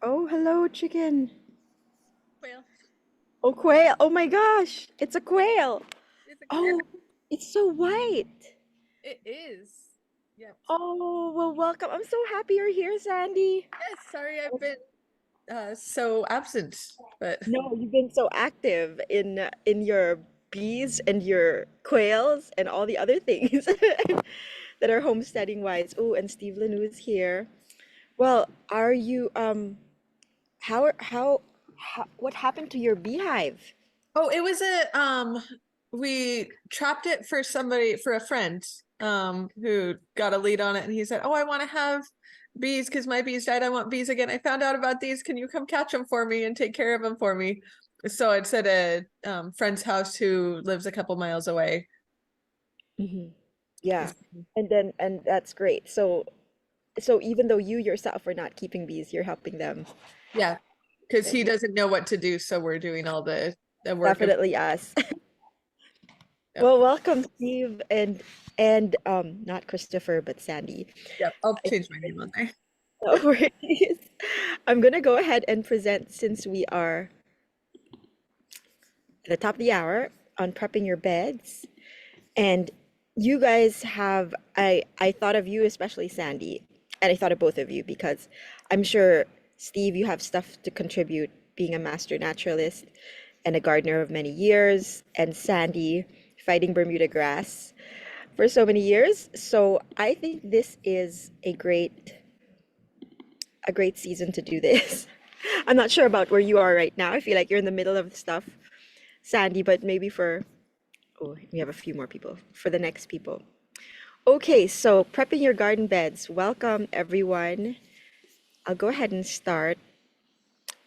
Oh, hello, chicken. Well, Oh, quail. Oh my gosh, it's a quail. it's a queer. Oh, it's so white. It is. Yep. Oh, well, welcome. I'm so happy you're here, Sandy. Yes, sorry I've been so absent, but No, you've been so active in your bees and your quails and all the other things that are homesteading wise. Oh, and Steve Lanou's here. Well, are you how what happened to your beehive? oh, it was we trapped it for somebody for a friend who got a lead on it and he said, "Oh, I want to have bees because my bees died. I want bees again. I found out about these. Can you come catch them for me and take care of them for me?" So it's at a friend's house who lives a couple miles away. Hmm. Yeah. And that's great. So even though you yourself are not keeping bees, you're helping them. Yeah, because Okay. he doesn't know what to do, so we're doing all the work of Definitely us. yep. Well, welcome, Steve, and not Christopher, but Sandy. Yep, I'll I- change my name on there. No worries. I'm gonna go ahead and present since we are at the top of the hour on prepping your beds. And you guys have, I thought of you, especially Sandy, and I thought of both of you because I'm sure, Steve, you have stuff to contribute being a master naturalist and a gardener of many years, and Sandy fighting Bermuda grass for so many years. So I think this is a great season to do this. I'm not sure about where you are right now. I feel like you're in the middle of stuff, Sandy, but maybe oh, we have a few more people for the next people. Okay, so prepping your garden beds. Welcome, everyone. I'll go ahead and start.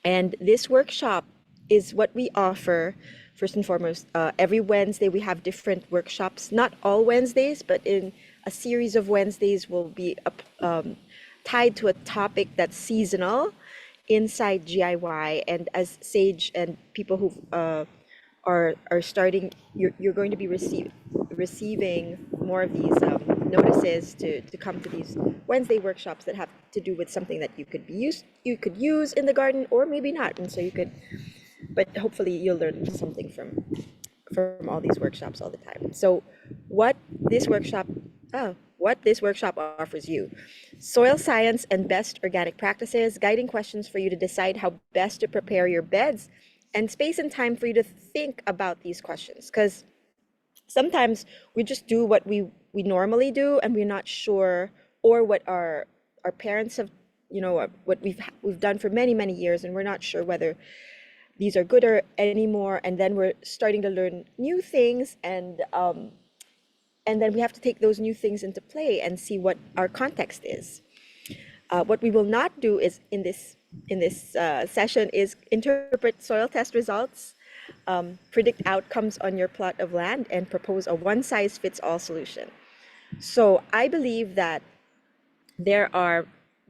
And this workshop is what we offer. First and foremost, every Wednesday we have different workshops. Not all Wednesdays, but in a series of Wednesdays will be tied to a topic that's seasonal inside GIY. And as Sage and people who are starting, you're going to be receiving more of these notices to come to these Wednesday workshops that have to do with something that you could use in the garden or maybe not. And so you could, but hopefully you'll learn something from all these workshops all the time. So what this workshop what this workshop offers you: soil science and best organic practices, guiding questions for you to decide how best to prepare your beds, and space and time for you to think about these questions. Because sometimes we just do what we normally do and we're not sure, or what our parents have, what we've done for many years, and we're not sure whether these are good or anymore. And then we're starting to learn new things, and then we have to take those new things into play and see what our context is. What we will not do is in this session is interpret soil test results, predict outcomes on your plot of land, and propose a one-size-fits-all solution. So I believe that there are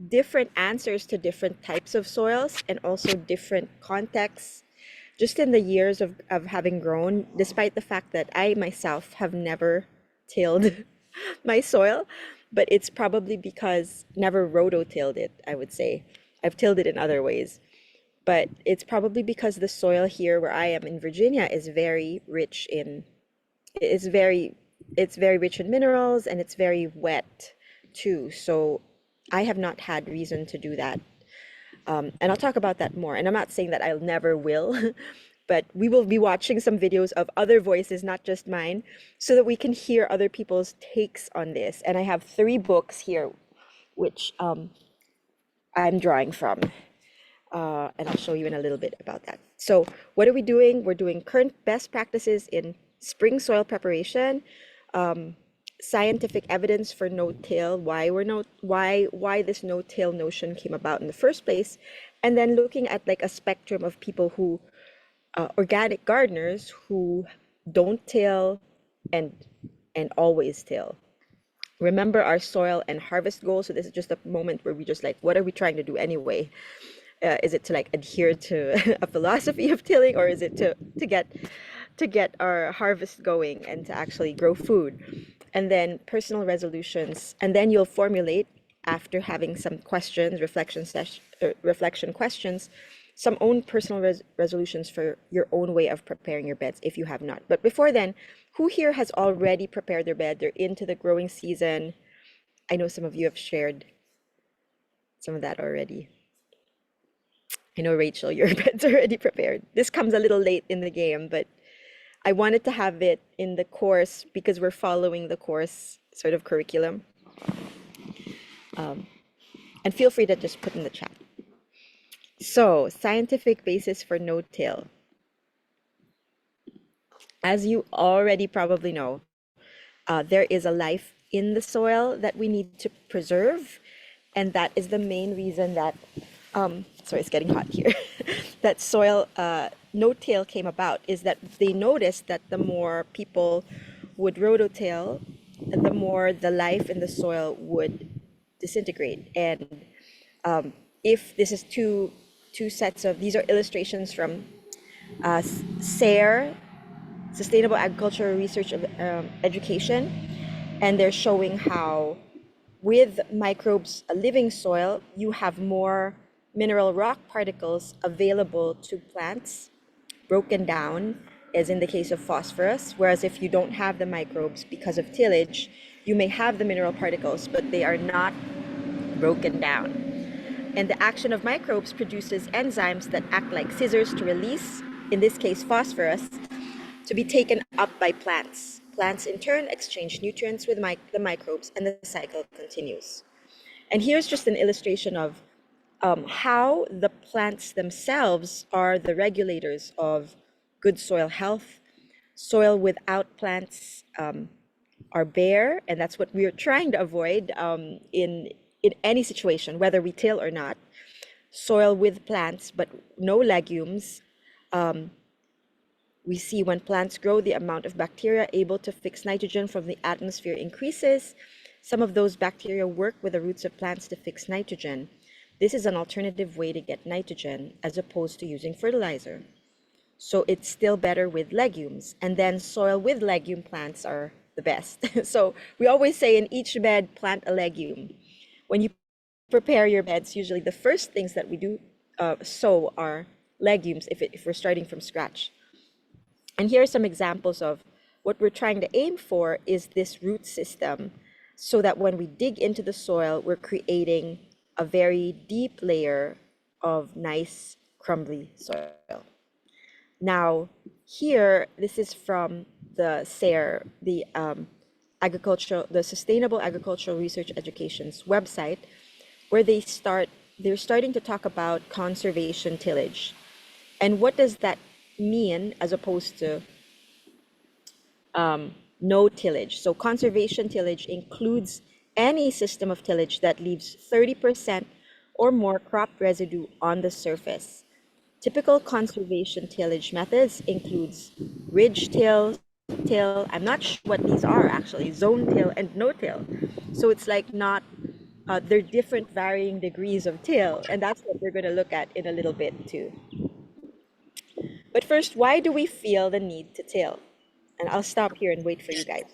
different answers to different types of soils and also different contexts. Just in the years of having grown, despite the fact that I myself have never tilled my soil, but it's probably because never rototilled it, I would say. I've tilled it in other ways, but it's probably because the soil here where I am in Virginia is very rich in it's very it's very rich in minerals, and it's very wet too. So I have not had reason to do that. And I'll talk about that more. And I'm not saying that I'll never will, but we will be watching some videos of other voices, not just mine, so that we can hear other people's takes on this. And I have three books here, which I'm drawing from. And I'll show you in a little bit about that. So, what are we doing? We're doing current best practices in spring soil preparation, scientific evidence for no-till, why this no-till notion came about in the first place, and then looking at like a spectrum of people who organic gardeners who don't till and always till. Remember our soil and harvest goals. So this is just a moment where we just like, what are we trying to do anyway? Is it to like adhere to a philosophy of tilling, or is it to get our harvest going and to actually grow food? And then personal resolutions, and then you'll formulate after having some questions, reflection questions, some own personal resolutions for your own way of preparing your beds if you have not. But before then, who here has already prepared their bed? They're into the growing season. I know some of you have shared some of that already. I know, Rachel, your bed's already prepared. This comes a little late in the game, but I wanted to have it in the course because we're following the course sort of curriculum. And feel free to just put in the chat. So, scientific basis for no-till. As you already probably know, there is a life in the soil that we need to preserve. And that is the main reason that, sorry, it's getting hot here, that soil no-till came about, is that they noticed that the more people would rototill, the more the life in the soil would disintegrate. And if this is two sets of, these are illustrations from SARE, Sustainable Agricultural Research Education, and they're showing how with microbes, a living soil, you have more mineral rock particles available to plants, broken down, as in the case of phosphorus, whereas if you don't have the microbes because of tillage, you may have the mineral particles, but they are not broken down. And the action of microbes produces enzymes that act like scissors to release, in this case, phosphorus, to be taken up by plants. Plants in turn exchange nutrients with the microbes, and the cycle continues. And here's just an illustration of how the plants themselves are the regulators of good soil health. Soil without plants are bare, and that's what we are trying to avoid in any situation, whether we till or not. Soil with plants but no legumes. We see when plants grow, the amount of bacteria able to fix nitrogen from the atmosphere increases. Some of those bacteria work with the roots of plants to fix nitrogen. This is an alternative way to get nitrogen as opposed to using fertilizer. So it's still better with legumes. And then soil with legume plants are the best. So we always say in each bed, plant a legume. When you prepare your beds, usually the first things that we do sow are legumes if we're starting from scratch. And here are some examples of what we're trying to aim for is this root system, so that when we dig into the soil, we're creating a very deep layer of nice, crumbly soil. Now, here, this is from the SARE, the Sustainable Agricultural Research Education's website, where they're starting to talk about conservation tillage. And what does that mean as opposed to no tillage? So conservation tillage includes any system of tillage that leaves 30% or more crop residue on the surface. Typical conservation tillage methods includes ridge till, I'm not sure what these are actually, zone till and no till. So it's like not, they're different varying degrees of till, and that's what we're going to look at in a little bit too. But first, why do we feel the need to till? And I'll stop here and wait for you guys.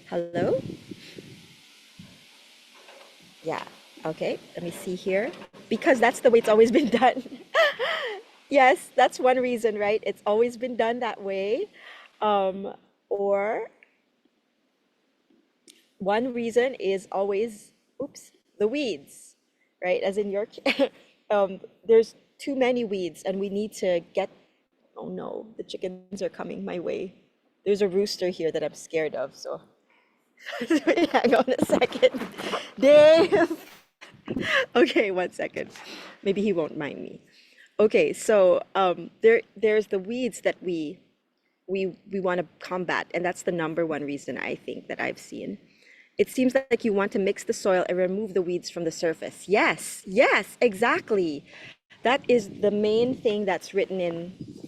Hello? Yeah, okay, let me see here. Because that's the way it's always been done. Yes, that's one reason, right? It's always been done that way. Or one reason is always, oops, the weeds, right? As in your, there's too many weeds and we need to get, oh no, the chickens are coming my way. There's a rooster here that I'm scared of, so hang on a second. Dave. Okay, 1 second. Maybe he won't mind me. Okay, so there's the weeds that we want to combat, and that's the number one reason I think that I've seen. It seems like you want to mix the soil and remove the weeds from the surface. Yes, yes, exactly. That is the main thing that's written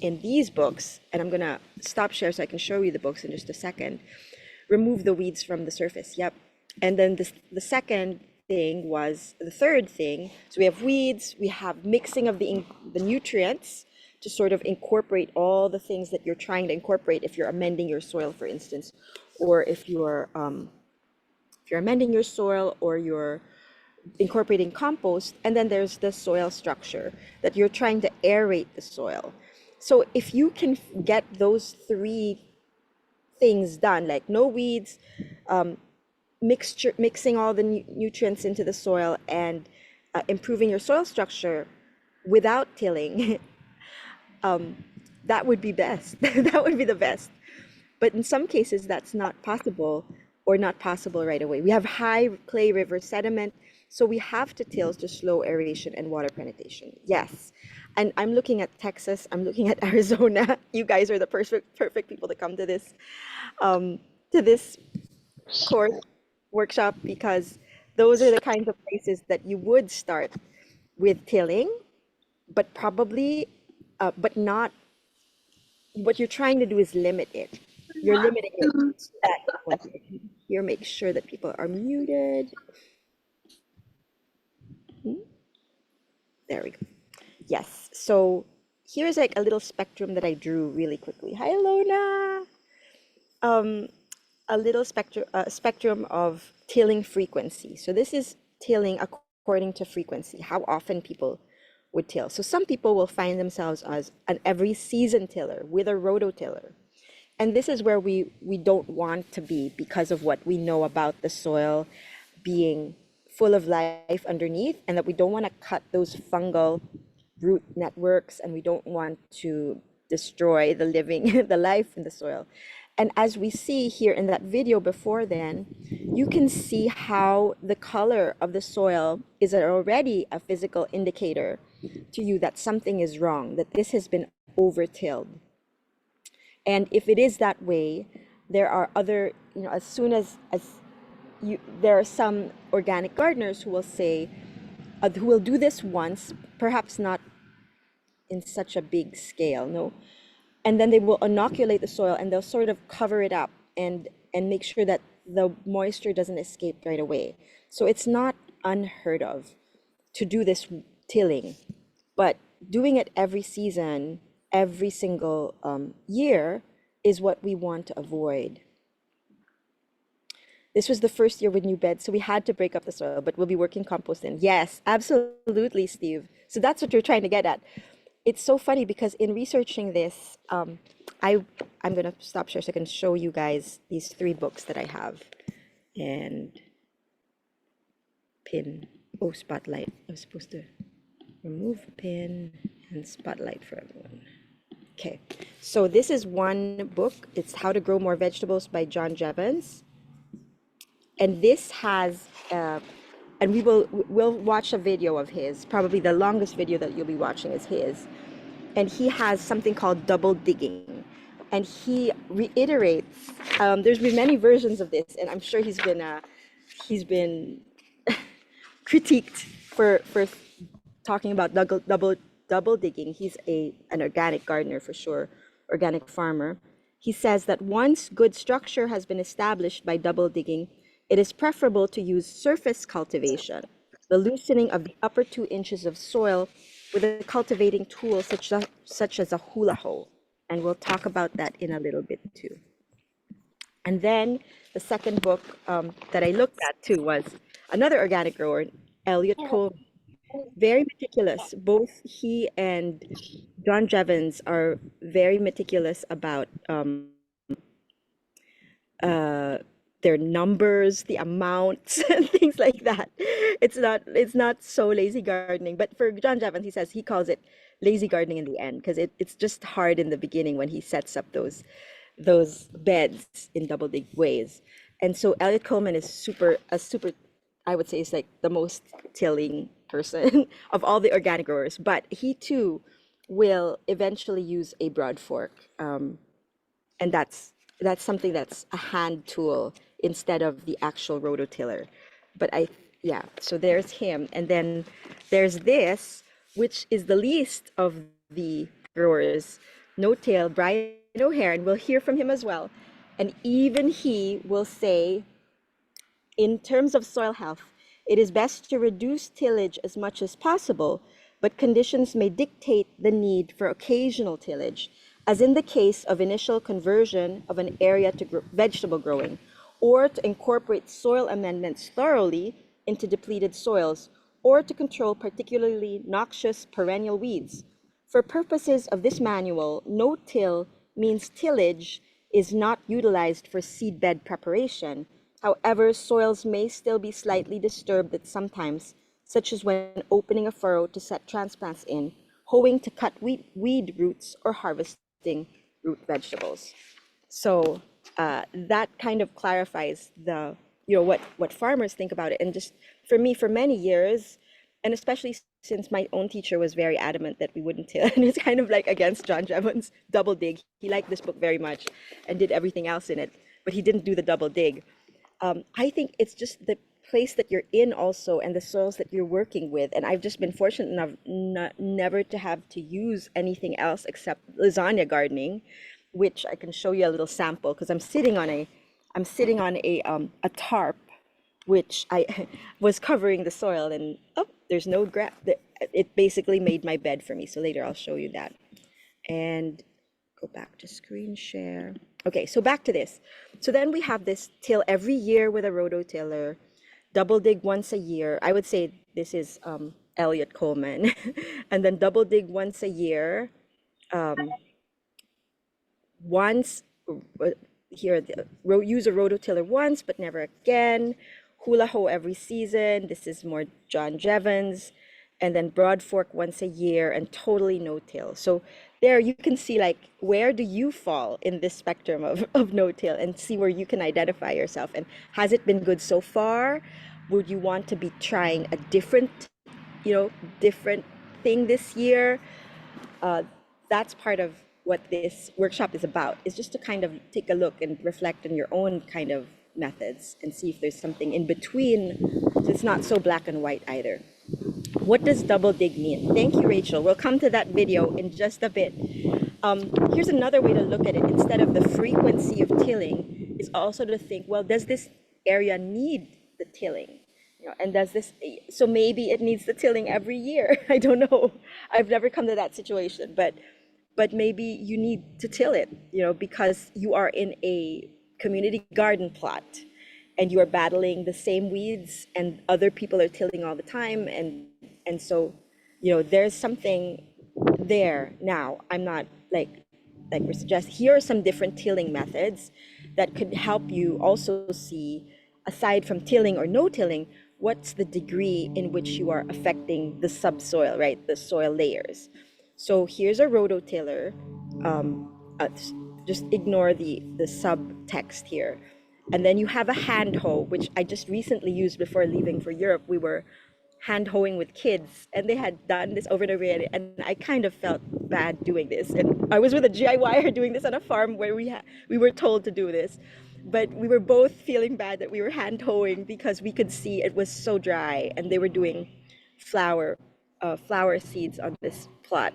in these books, and I'm gonna stop share so I can show you the books in just a second. Remove the weeds from the surface. Yep. And then the second thing was the third thing. So we have weeds, we have mixing of the nutrients to sort of incorporate all the things that you're trying to incorporate if you're amending your soil, for instance, or if you're amending your soil or you're incorporating compost, and then there's the soil structure that you're trying to aerate the soil. So if you can get those three things done, like no weeds, mixing all the nutrients into the soil, and improving your soil structure without tilling, that would be best. That would be the best. But in some cases, that's not possible or not possible right away. We have high clay river sediment, so we have to till to slow aeration and water penetration. Yes. And I'm looking at Texas, I'm looking at Arizona. You guys are the perfect people to come to this course workshop, because those are the kinds of places that you would start with tilling, but probably, but not, what you're trying to do is limit it. You're limiting it so that here, make sure that people are muted. There we go. Yes. So here's like a little spectrum that I drew really quickly. Hi, Lona. A little spectrum of tilling frequency. So this is tilling according to frequency, how often people would till. So some people will find themselves as an every season tiller with a rototiller. And this is where we don't want to be, because of what we know about the soil being full of life underneath, and that we don't want to cut those fungal root networks, and we don't want to destroy the living, the life in the soil. And as we see here in that video before then, you can see how the color of the soil is already a physical indicator to you that something is wrong, that this has been over-tilled. And if it is that way, there are other, as soon as you, there are some organic gardeners who will say, who will do this once, perhaps not in such a big scale, no? And then they will inoculate the soil, and they'll sort of cover it up and make sure that the moisture doesn't escape right away. So it's not unheard of to do this tilling, but doing it every season, every single year, is what we want to avoid. This was the first year with new beds, so we had to break up the soil, but we'll be working compost in. Yes, absolutely, Steve. So that's what you're trying to get at. It's so funny because in researching this, I'm gonna stop share so I can show you guys these three books that I have. And pin, oh, spotlight. I was supposed to remove pin and spotlight for everyone. Okay, so this is one book. It's How to Grow More Vegetables by John Jevons. And this has, and we'll watch a video of his. Probably the longest video that you'll be watching is his. And he has something called double digging. And he reiterates, there's been many versions of this, and I'm sure he's been critiqued for talking about double digging. He's an organic gardener for sure, organic farmer. He says that once good structure has been established by double digging, it is preferable to use surface cultivation, the loosening of the upper 2 inches of soil with a cultivating tool such as a hula hoe. And we'll talk about that in a little bit too. And then the second book that I looked at too was another organic grower, Elliot Cole. Very meticulous. Both he and John Jevons are very meticulous about their numbers, the amounts, and things like that. It's not so lazy gardening. But for John Jevons, he says he calls it lazy gardening in the end, because it's just hard in the beginning when he sets up those beds in double dig ways. And so Elliot Coleman is super, I would say, is like the most tilling person of all the organic growers. But he too will eventually use a broad fork, and that's something that's a hand tool instead of the actual rototiller. But yeah, so there's him. And then there's this, which is the least of the growers, No Tail, Brian O'Hare, and we'll hear from him as well. And even he will say, in terms of soil health, it is best to reduce tillage as much as possible, but conditions may dictate the need for occasional tillage, as in the case of initial conversion of an area to vegetable growing, or to incorporate soil amendments thoroughly into depleted soils, or to control particularly noxious perennial weeds. For purposes of this manual, no-till means tillage is not utilized for seedbed preparation. However, soils may still be slightly disturbed at some times, such as when opening a furrow to set transplants in, hoeing to cut weed roots, or harvesting root vegetables. So that kind of clarifies the, what farmers think about it. And just for me, for many years, and especially since my own teacher was very adamant that we wouldn't till, and it's kind of like against John Jevons' double dig. He liked this book very much and did everything else in it, but he didn't do the double dig. I think it's just the place that you're in also and the soils that you're working with. And I've just been fortunate enough never to have to use anything else except lasagna gardening, which I can show you a little sample because I'm sitting on a tarp, which I was covering the soil, and oh, there's no grass. It basically made my bed for me. So later I'll show you that. And go back to screen share. Okay, so back to this. So then we have this till every year with a rototiller, double dig once a year. I would say this is Elliot Coleman. And then double dig once a year. Once, here, use a rototiller once, but never again. Hula hoe every season. This is more John Jevons. And then broad fork once a year and totally no-till. So there you can see like, where do you fall in this spectrum of no-till and see where you can identify yourself. And has it been good so far? Would you want to be trying a different thing this year? That's part of what this workshop is about, is just to kind of take a look and reflect on your own kind of methods and see if there's something in between, so it's not so black and white either. What does double dig mean? Thank you, Rachel. We'll come to that video in just a bit. Here's another way to look at it. Instead of the frequency of tilling, is also to think, well, does this area need the tilling? And does this, so maybe it needs the tilling every year. I don't know. I've never come to that situation, but maybe you need to till it, because you are in a community garden plot and you are battling the same weeds and other people are tilling all the time. And so, there's something there. Now, I'm not like we suggest, here are some different tilling methods that could help you also see, aside from tilling or no tilling, what's the degree in which you are affecting the subsoil, right? The soil layers. So here's a rototiller. Just ignore the subtext here. And then you have a hand hoe, which I just recently used before leaving for Europe. We were hand hoeing with kids and they had done this over and over again, and I kind of felt bad doing this. And I was with a GIYer doing this on a farm where we were told to do this, but we were both feeling bad that we were hand hoeing because we could see it was so dry and they were doing flower seeds on this plot.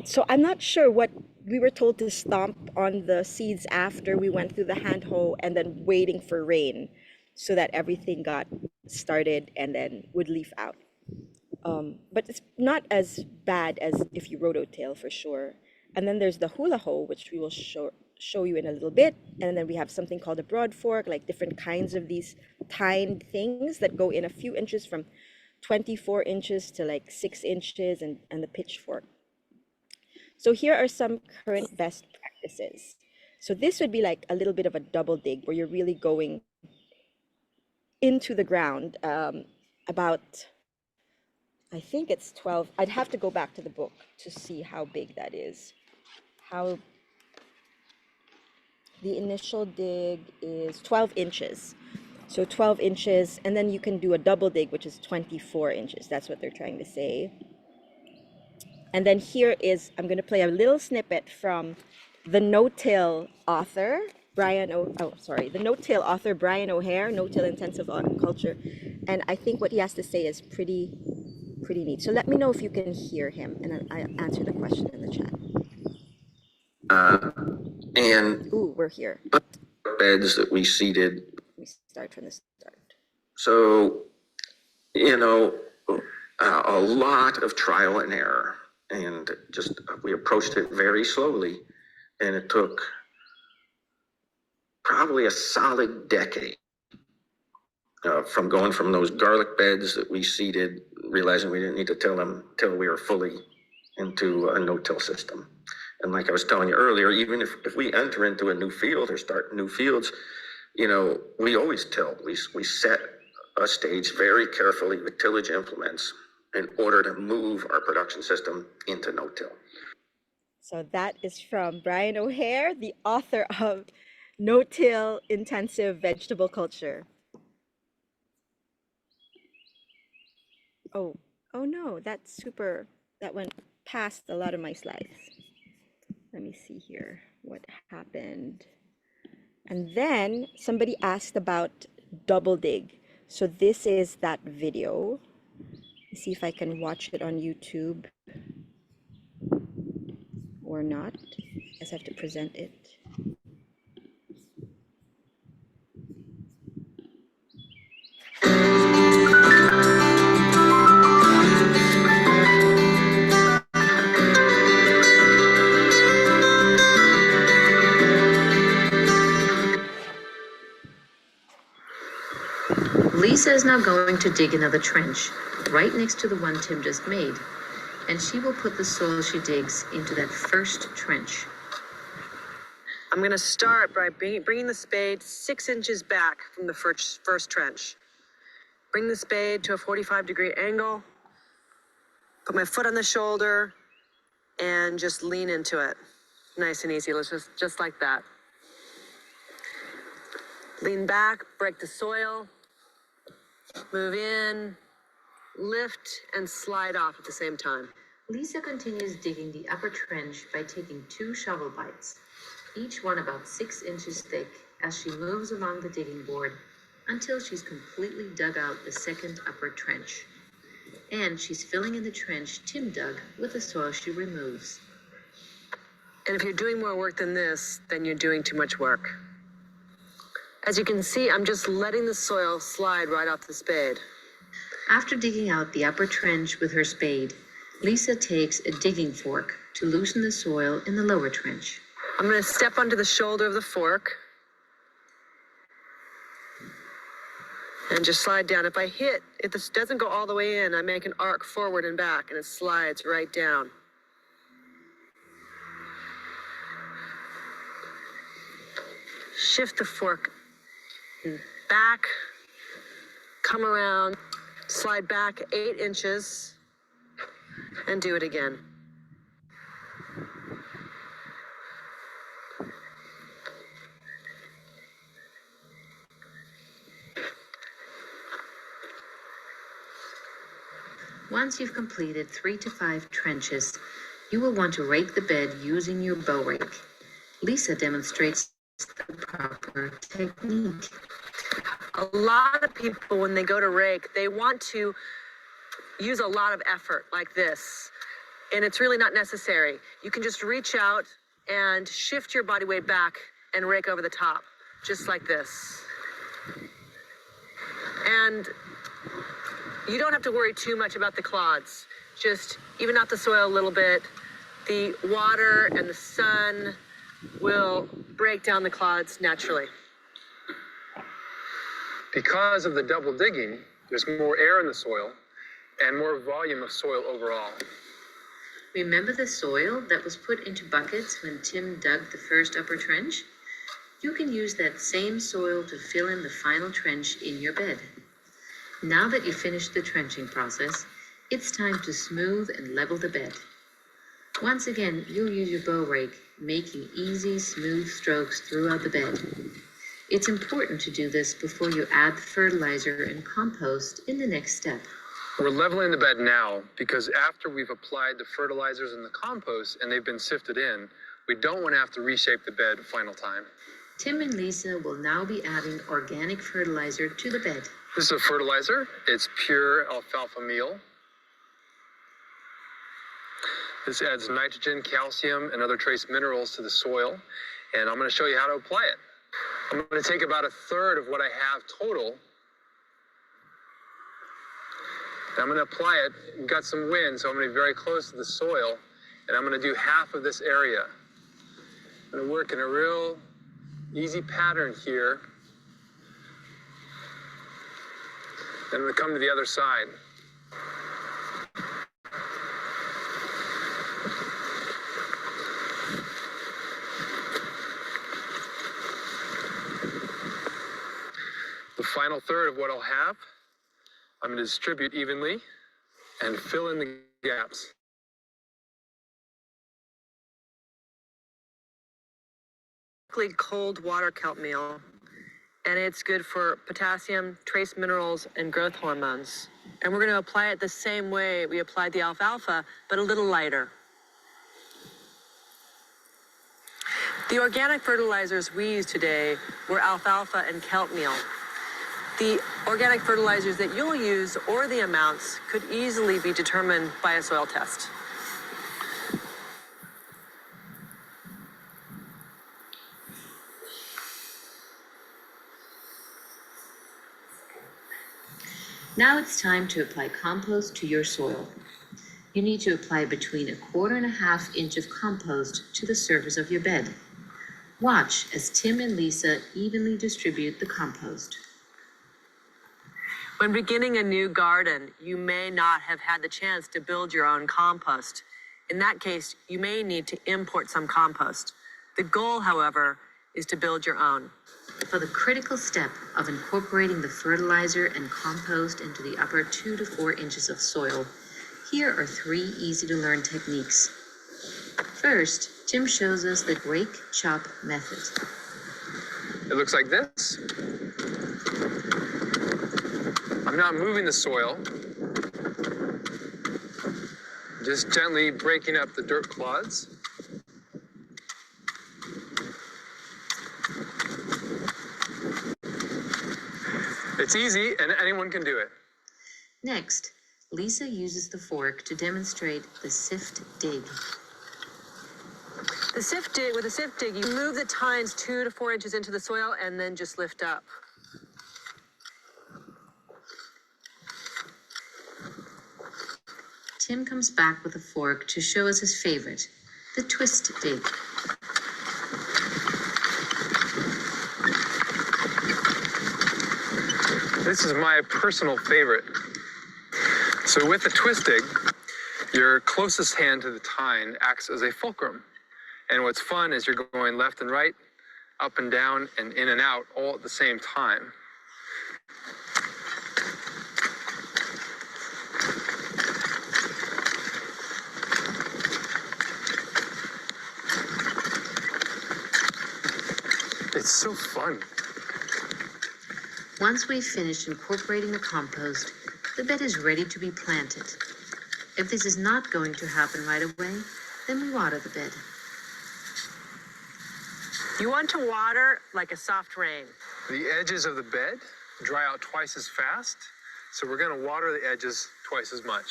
So I'm not sure what we were told to stomp on the seeds after we went through the hand hoe and then waiting for rain so that everything got started and then would leaf out. But it's not as bad as if you rototill for sure. And then there's the hula hoe, which we will show you in a little bit. And then we have something called a broad fork, like different kinds of these tined things that go in a few inches, from 24 inches to like 6 inches, and the pitchfork. So here are some current best practices. So this would be like a little bit of a double dig where you're really going into the ground, about, I think it's 12. I'd have to go back to the book to see how big that is. The initial dig is 12 inches. So 12 inches, and then you can do a double dig, which is 24 inches. That's what they're trying to say. And then here is, I'm going to play a little snippet from the no-till author, the no-till author, Brian O'Hare, No-Till Intensive Culture. And I think what he has to say is pretty neat. So let me know if you can hear him, and then I'll answer the question in the chat. And ooh, we're here. Beds that we seeded. Let me start from the start. So, a lot of trial and error, and just we approached it very slowly, and it took probably a solid decade from going from those garlic beds that we seeded, realizing we didn't need to till them till we were fully into a no-till system. And like I was telling you earlier, even if we enter into a new field or start new fields, you know, we always till. We set a stage very carefully with tillage implements in order to move our production system into no-till. So that is from Brian O'Hare, the author of No-Till Intensive Vegetable Culture. Oh, oh no, that went past a lot of my slides. Let me see here what happened. And then somebody asked about double dig. So this is that video. Let's see if I can watch it on YouTube or not. I guess I have to present it. Lisa is now going to dig another trench right next to the one Tim just made, and she will put the soil she digs into that first trench. I'm going to start by bringing the spade 6 inches back from the first trench. Bring the spade to a 45-degree angle, put my foot on the shoulder, and just lean into it. Nice and easy. Let's just like that. Lean back, break the soil, move in, lift, and slide off at the same time. Lisa continues digging the upper trench by taking 2 shovel bites, each one about 6 inches thick, as she moves along the digging board until she's completely dug out the second upper trench. And she's filling in the trench Tim dug with the soil she removes. And if you're doing more work than this, then you're doing too much work. As you can see, I'm just letting the soil slide right off the spade. After digging out the upper trench with her spade, Lisa takes a digging fork to loosen the soil in the lower trench. I'm going to step onto the shoulder of the fork and just slide down. If this doesn't go all the way in, I make an arc forward and back, and it slides right down. Shift the fork back, come around, slide back 8 inches, and do it again. Once you've completed 3 to 5 trenches, you will want to rake the bed using your bow rake. Lisa demonstrates the proper technique. A lot of people, when they go to rake, they want to use a lot of effort like this, and it's really not necessary. You can just reach out and shift your body weight back and rake over the top, just like this. And you don't have to worry too much about the clods. Just even out the soil a little bit. The water and the sun will break down the clods naturally. Because of the double digging, there's more air in the soil and more volume of soil overall. Remember the soil that was put into buckets when Tim dug the first upper trench? You can use that same soil to fill in the final trench in your bed. Now that you've finished the trenching process, it's time to smooth and level the bed. Once again, you'll use your bow rake, making easy, smooth strokes throughout the bed. It's important to do this before you add the fertilizer and compost in the next step. We're leveling the bed now because after we've applied the fertilizers and the compost and they've been sifted in, we don't want to have to reshape the bed a final time. Tim and Lisa will now be adding organic fertilizer to the bed. This is a fertilizer. It's pure alfalfa meal. This adds nitrogen, calcium, and other trace minerals to the soil, and I'm going to show you how to apply it. I'm going to take about 1/3 of what I have total And I'm going to apply it. We've got some wind, so I'm going to be very close to the soil. And I'm going to do half of this area. I'm going to work in a real easy pattern here. Then I'm going to come to the other side. The final third of what I'll have, I'm going to distribute evenly and fill in the gaps. Cold water kelp meal, and it's good for potassium, trace minerals, and growth hormones. And we're going to apply it the same way we applied the alfalfa, but a little lighter. The organic fertilizers we use today were alfalfa and kelp meal. The organic fertilizers that you'll use, or the amounts, could easily be determined by a soil test. Now it's time to apply compost to your soil. You need to apply between 1.25 inches of compost to the surface of your bed. Watch as Tim and Lisa evenly distribute the compost. When beginning a new garden, you may not have had the chance to build your own compost. In that case, you may need to import some compost. The goal, however, is to build your own. For the critical step of incorporating the fertilizer and compost into the upper 2 to 4 inches of soil, here are 3 easy-to-learn techniques. First, Tim shows us the rake-chop method. It looks like this. I'm not moving the soil, just gently breaking up the dirt clods. It's easy and anyone can do it. Next, Lisa uses the fork to demonstrate the sift dig. With a sift dig, you move the tines 2 to 4 inches into the soil and then just lift up. Tim comes back with a fork to show us his favorite, the twist dig. This is my personal favorite. So with the twist dig, your closest hand to the tine acts as a fulcrum. And what's fun is you're going left and right, up and down, and in and out all at the same time. It's so fun. Once we've finished incorporating the compost, the bed is ready to be planted. If this is not going to happen right away, then we water the bed. You want to water like a soft rain. The edges of the bed dry out twice as fast, so we're going to water the edges twice as much.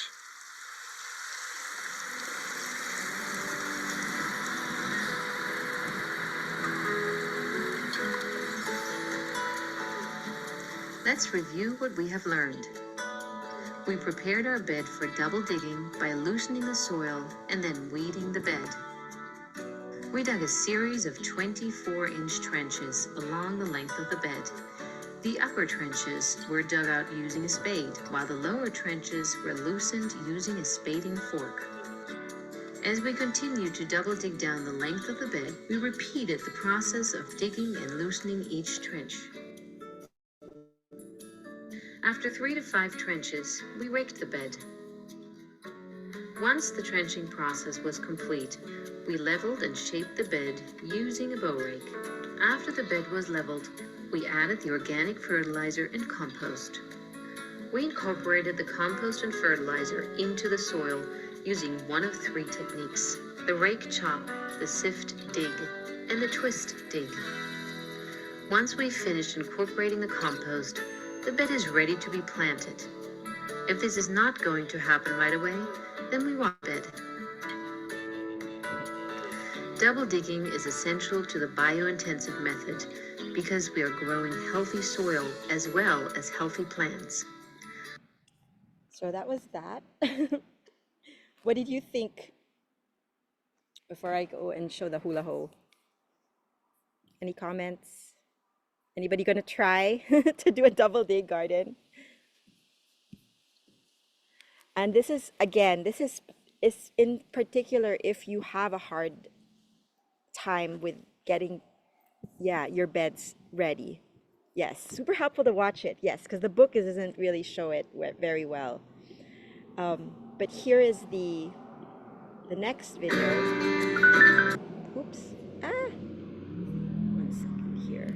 Let's review what we have learned. We prepared our bed for double digging by loosening the soil and then weeding the bed. We dug a series of 24-inch trenches along the length of the bed. The upper trenches were dug out using a spade, while the lower trenches were loosened using a spading fork. As we continued to double dig down the length of the bed, we repeated the process of digging and loosening each trench. After 3 to 5 trenches, we raked the bed. Once the trenching process was complete, we leveled and shaped the bed using a bow rake. After the bed was leveled, we added the organic fertilizer and compost. We incorporated the compost and fertilizer into the soil using one of 3 techniques: the rake chop, the sift dig, and the twist dig. Once we've finished incorporating the compost, the bed is ready to be planted. If this is not going to happen right away, then we water the bed. Double digging is essential to the biointensive method because we are growing healthy soil as well as healthy plants. So that was that. What did you think before I go and show the hula hole? Any comments? Anybody gonna try to do a double dig garden? And this is, again, this is in particular if you have a hard time with getting, yeah, your beds ready. Yes, super helpful to watch it. Yes, because the book doesn't really show it very well. But here is the next video. Oops. Ah, 1 second here.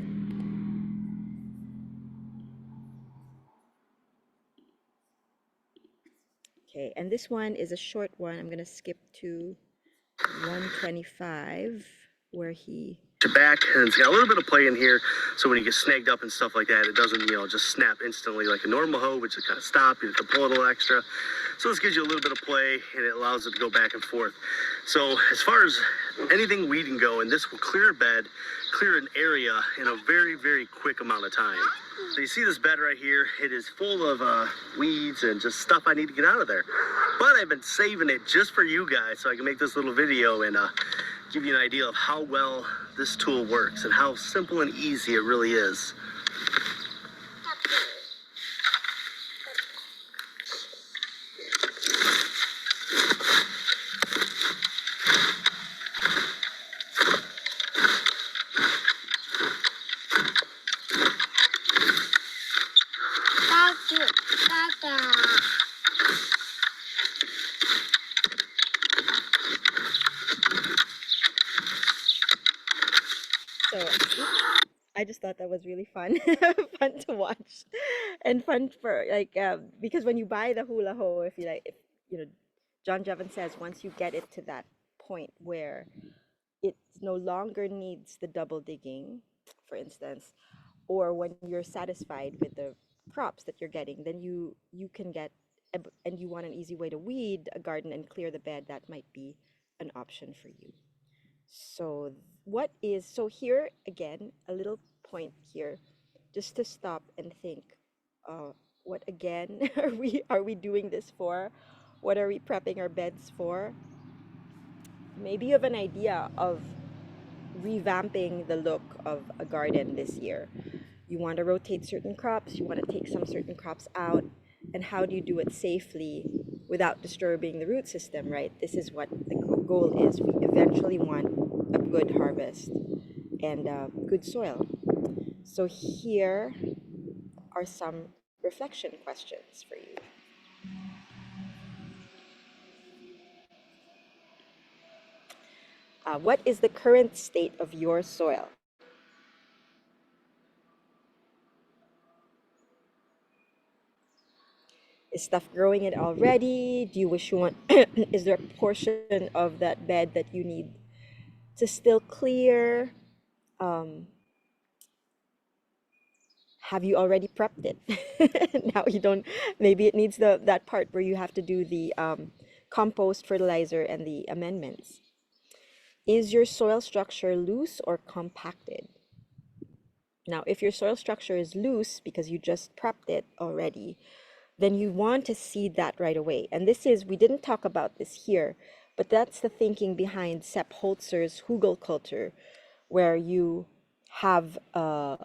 Okay, and this one is a short one. I'm gonna skip to 125 where he back, and it's got a little bit of play in here, so when you get snagged up and stuff like that, it doesn't, just snap instantly like a normal hoe, which is kind of stop, you have to pull a little extra. So this gives you a little bit of play, and it allows it to go back and forth. So as far as anything weeding go, and this will clear a bed, clear an area in a very, very quick amount of time. So you see this bed right here, it is full of weeds and just stuff I need to get out of there. But I've been saving it just for you guys, so I can make this little video and give you an idea of how well this tool works and how simple and easy it really is. So I just thought that was really fun, fun to watch, and fun for like because when you buy the hula hoe, if you like, if you know, John Jevon says once you get it to that point where it no longer needs the double digging, for instance, or when you're satisfied with the crops that you're getting, then you can get and you want an easy way to weed a garden and clear the bed, that might be an option for you. So so here again, a little point here, just to stop and think, what again are we doing this for? What are we prepping our beds for? Maybe you have an idea of revamping the look of a garden this year. You want to rotate certain crops, you want to take some certain crops out, and how do you do it safely without disturbing the root system, right? This is what the goal is. We eventually want a good harvest and good soil. So here are some reflection questions for you. What is the current state of your soil? Is stuff growing it already? Do you wish you want, is there a portion of that bed that you need to still clear? Have you already prepped it? Now you don't, maybe it needs that part where you have to do the compost, fertilizer, and the amendments. Is your soil structure loose or compacted? Now, if your soil structure is loose because you just prepped it already, then you want to seed that right away. And this is, we didn't talk about this here, but that's the thinking behind Sepp Holzer's Hugelkultur, where you have a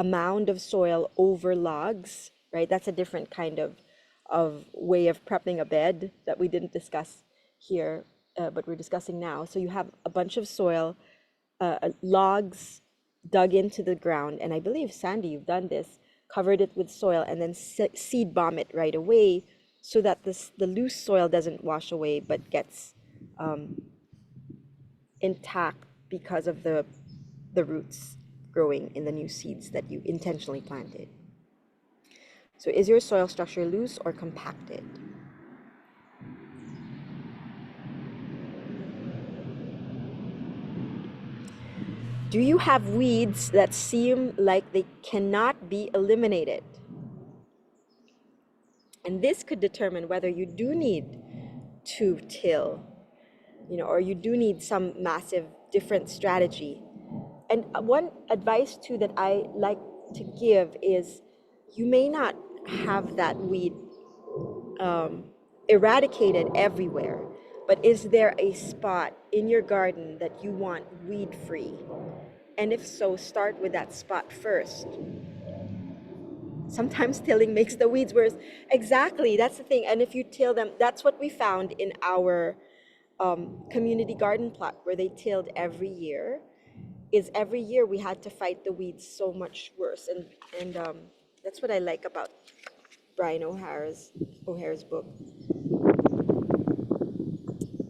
mound of soil over logs, right? That's a different kind of way of prepping a bed that we didn't discuss here, but we're discussing now. So you have a bunch of soil, logs dug into the ground, and I believe, Sandy, you've done this, covered it with soil, and then seed bomb it right away so that the loose soil doesn't wash away but gets intact because of the roots growing in the new seeds that you intentionally planted. So is your soil structure loose or compacted? Do you have weeds that seem like they cannot be eliminated? And this could determine whether you do need to till, or you do need some massive different strategy. And one advice too that I like to give is you may not have that weed um, eradicated everywhere, but is there a spot in your garden that you want weed free? And if so, start with that spot first. Sometimes tilling makes the weeds worse. Exactly, that's the thing. And if you till them, that's what we found in our community garden plot where they tilled every year. Is every year we had to fight the weeds so much worse, and that's what I like about Brian O'Hare's book.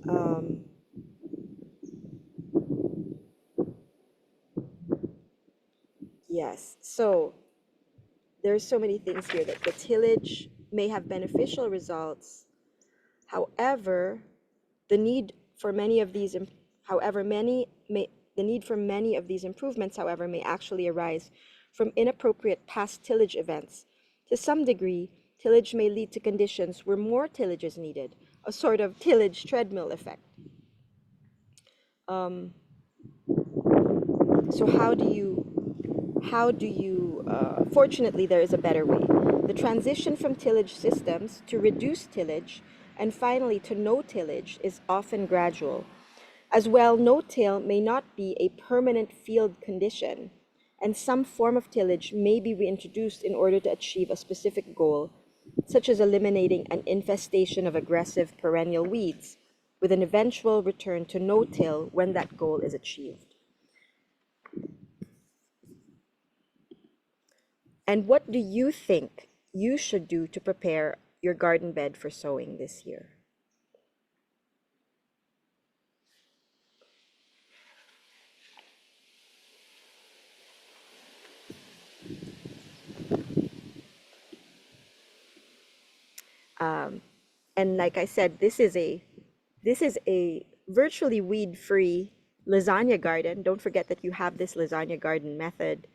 Um, yes, so there's so many things here that the tillage may have beneficial results. However, the need for many of these, however, many may, the need for many of these improvements, however, may actually arise from inappropriate past tillage events. To some degree, tillage may lead to conditions where more tillage is needed, a sort of tillage treadmill effect. Um, so fortunately, there is a better way. The transition from tillage systems to reduced tillage and finally to no tillage is often gradual. As well, no-till may not be a permanent field condition, and some form of tillage may be reintroduced in order to achieve a specific goal, such as eliminating an infestation of aggressive perennial weeds, with an eventual return to no-till when that goal is achieved. And what do you think you should do to prepare your garden bed for sowing this year? And like I said, this is a virtually weed-free lasagna garden. Don't forget that you have this lasagna garden method.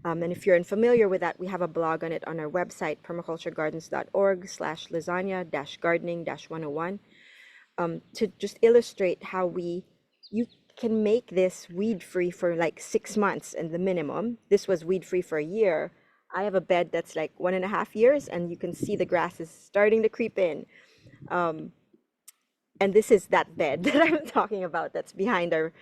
And if you're unfamiliar with that, we have a blog on it on our website, permaculturegardens.org/lasagna-gardening-101, to just illustrate how you can make this weed-free for like 6 months and the minimum. This was weed-free for a year. I have a bed that's like 1.5 years, and you can see the grass is starting to creep in. And this is that bed that I'm talking about that's behind our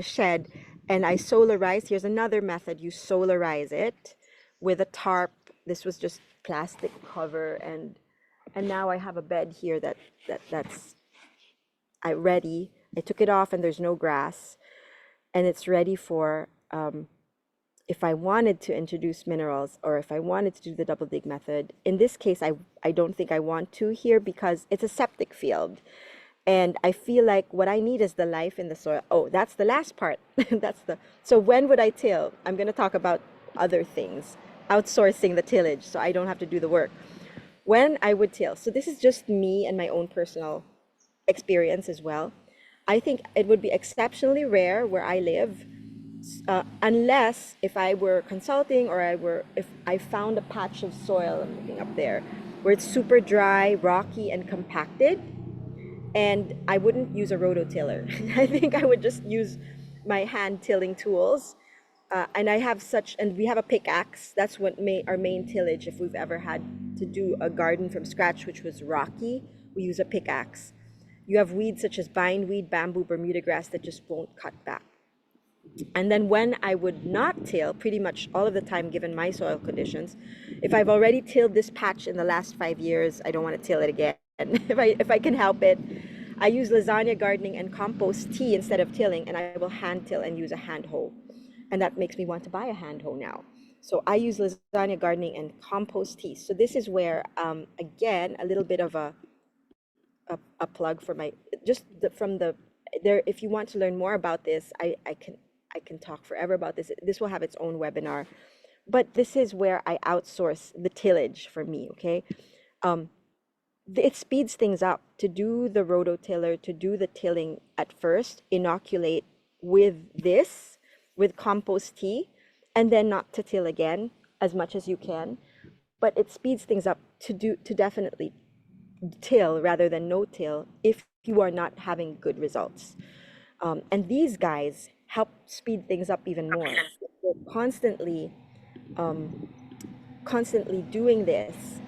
shed. And I solarize. Here's another method. You solarize it with a tarp. This was just plastic cover, and now I have a bed here that's ready. I took it off and there's no grass, and it's ready for if I wanted to introduce minerals, or if I wanted to do the double dig method. In this case, I don't think I want to here because it's a septic field. And I feel like what I need is the life in the soil. Oh, that's the last part. So when would I till? I'm going to talk about other things, outsourcing the tillage so I don't have to do the work. When I would till. So this is just me and my own personal experience as well. I think it would be exceptionally rare where I live, unless if I were consulting or if I found a patch of soil, I'm looking up there, where it's super dry, rocky, and compacted. And I wouldn't use a rototiller. I think I would just use my hand tilling tools. And we have a pickaxe. That's our main tillage. If we've ever had to do a garden from scratch, which was rocky, we use a pickaxe. You have weeds such as bindweed, bamboo, Bermuda grass that just won't cut back. And then when I would not till, pretty much all of the time, given my soil conditions, if I've already tilled this patch in the last 5 years, I don't want to till it again. If I can help it, I use lasagna gardening and compost tea instead of tilling, and I will hand till and use a hand hoe. And that makes me want to buy a hand hoe now. So I use lasagna gardening and compost tea. So this is where, again, a little bit of a plug for if you want to learn more about this, I can talk forever about this. This will have its own webinar. But this is where I outsource the tillage for me, okay? It speeds things up to do the rototiller, to do the tilling at first, inoculate with compost tea, and then not to till again as much as you can. But it speeds things up to definitely till rather than no till if you are not having good results. And these guys help speed things up even more. They're constantly doing this,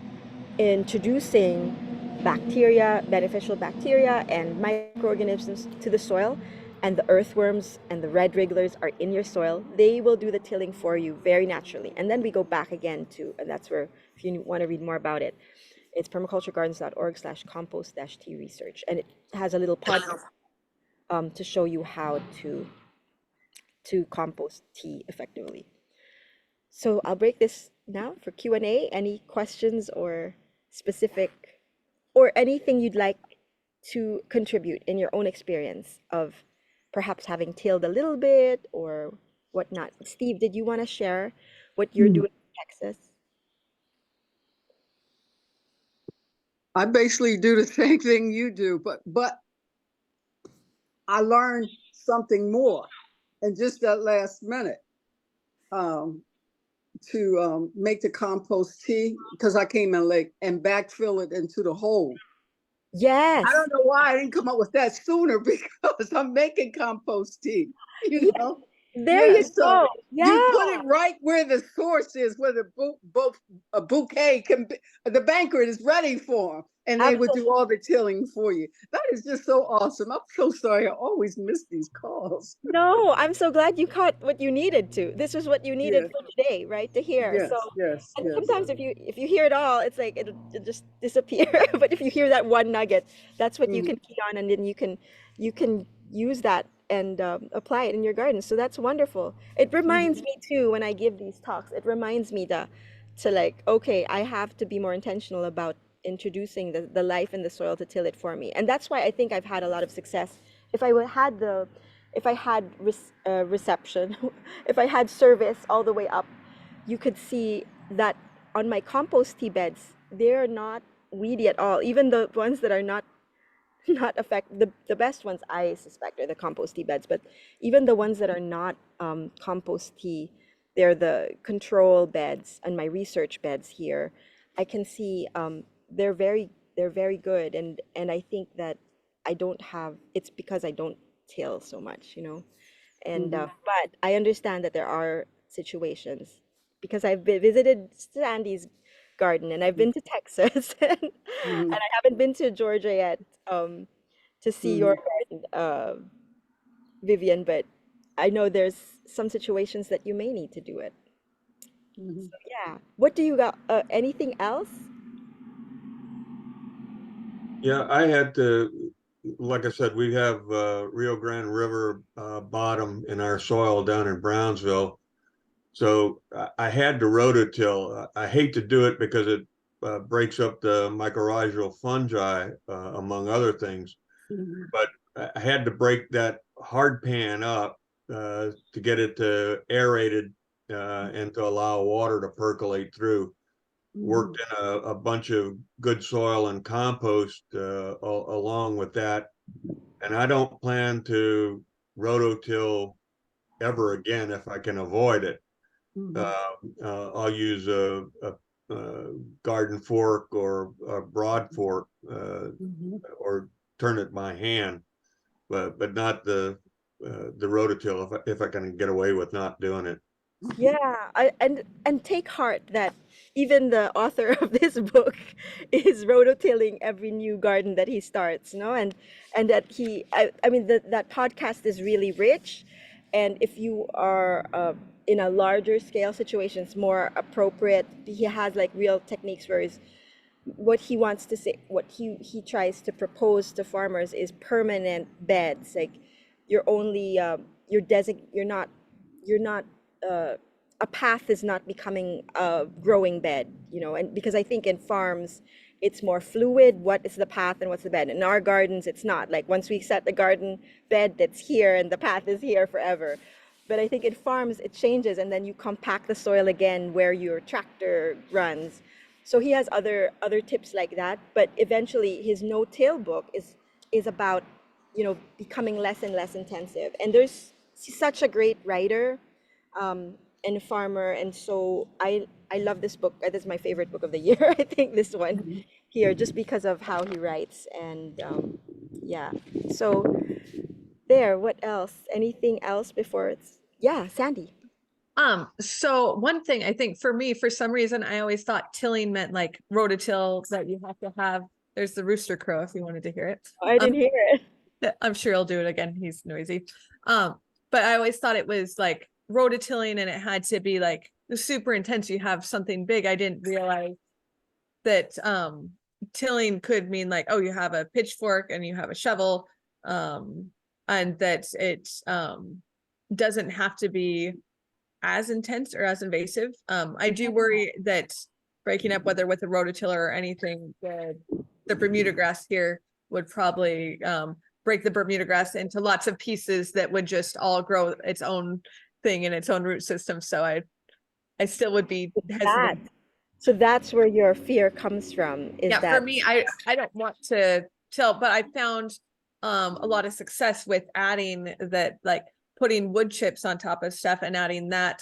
introducing bacteria, beneficial bacteria and microorganisms to the soil, and the earthworms and the red wrigglers are in your soil, they will do the tilling for you very naturally. And then we go back again to, and that's where, if you want to read more about it, it's permaculturegardens.org/compost-t research. And it has a little podcast to show you how to compost tea effectively. So I'll break this now for Q&A. Any questions or specific or anything you'd like to contribute in your own experience of perhaps having tilled a little bit or whatnot. Steve, did you want to share what you're doing in Texas? I basically do the same thing you do, but I learned something more in just that last minute to make the compost tea, because I came in late, and backfill it into the hole. Yes. I don't know why I didn't come up with that sooner, because I'm making compost tea, you know? There Yeah, you so go. Yeah. you put it right where the source is, where the a bouquet can be, the banquet is ready for them, and they would do all the tilling for you. That is just so awesome. I'm so sorry. I always miss these calls. No, I'm so glad you caught what you needed to. This was what you needed Yeah. for today, right? To hear. Yes, So, yes, and yes. sometimes if you hear it all, it's like it'll just disappear. But if you hear that one nugget, that's what you can key on, and then you can use that and apply it in your garden. So that's wonderful. It reminds me too, when I give these talks, it reminds me to like, okay, I have to be more intentional about introducing the life in the soil to till it for me. And that's why I think I've had a lot of success. If I had reception, if I had service all the way up, you could see that on my compost tea beds, they're not weedy at all. Even the ones that are not the best ones, I suspect, are the compost tea beds, but even the ones that are not compost tea, they're the control beds and my research beds here. I can see they're very good, and I think that it's because I don't till so much, and but I understand that there are situations, because I've visited Sandy's garden and I've been to Texas and I haven't been to Georgia yet to see your garden, Vivian, but I know there's some situations that you may need to do it. So yeah. What do you got? Anything else? Yeah, I had to, like I said, we have Rio Grande River bottom in our soil down in Brownsville. So I had to rototill. I hate to do it because it breaks up the mycorrhizal fungi, among other things. But I had to break that hard pan up to get it to aerated and to allow water to percolate through. Worked in a bunch of good soil and compost along with that. And I don't plan to rototill ever again if I can avoid it. I'll use a garden fork or a broad fork or turn it by hand, but not the rototill if I can get away with not doing it. Yeah, and take heart that even the author of this book is rototilling every new garden that he starts, and that I mean that podcast is really rich, and if you are in a larger scale situation, it's more appropriate. He has like real techniques where what he wants to say, what he tries to propose to farmers is permanent beds. Like you're only you're not a path is not becoming a growing bed, and because I think in farms it's more fluid, what is the path and what's the bed. In our gardens it's not, like once we set the garden bed, that's here and the path is here forever. But I think in farms it changes, and then you compact the soil again where your tractor runs. So he has other tips like that, but eventually his no-till book is about becoming less and less intensive. And he's such a great writer and a farmer, and so I love this book. It is my favorite book of the year. I think this one here, just because of how he writes, and yeah. So there. What else? Anything else before Sandy. So one thing I think for me, for some reason, I always thought tilling meant like rototill, that you have to have There's the rooster crow if you wanted to hear it. I didn't hear it. Yeah, I'm sure he'll do it again. He's noisy. But I always thought it was like rototilling and it had to be like super intense. You have something big. I didn't realize that tilling could mean like, oh, you have a pitchfork and you have a shovel, and that it doesn't have to be as intense or as invasive. I do worry that breaking up, whether with a rototiller or anything, the Bermuda grass here would probably break the Bermuda grass into lots of pieces that would just all grow its own thing in its own root system. So I still would be hesitant. So that's where your fear comes from, is Yeah, that for me, I don't want to till, but I found a lot of success with adding that, like putting wood chips on top of stuff and adding that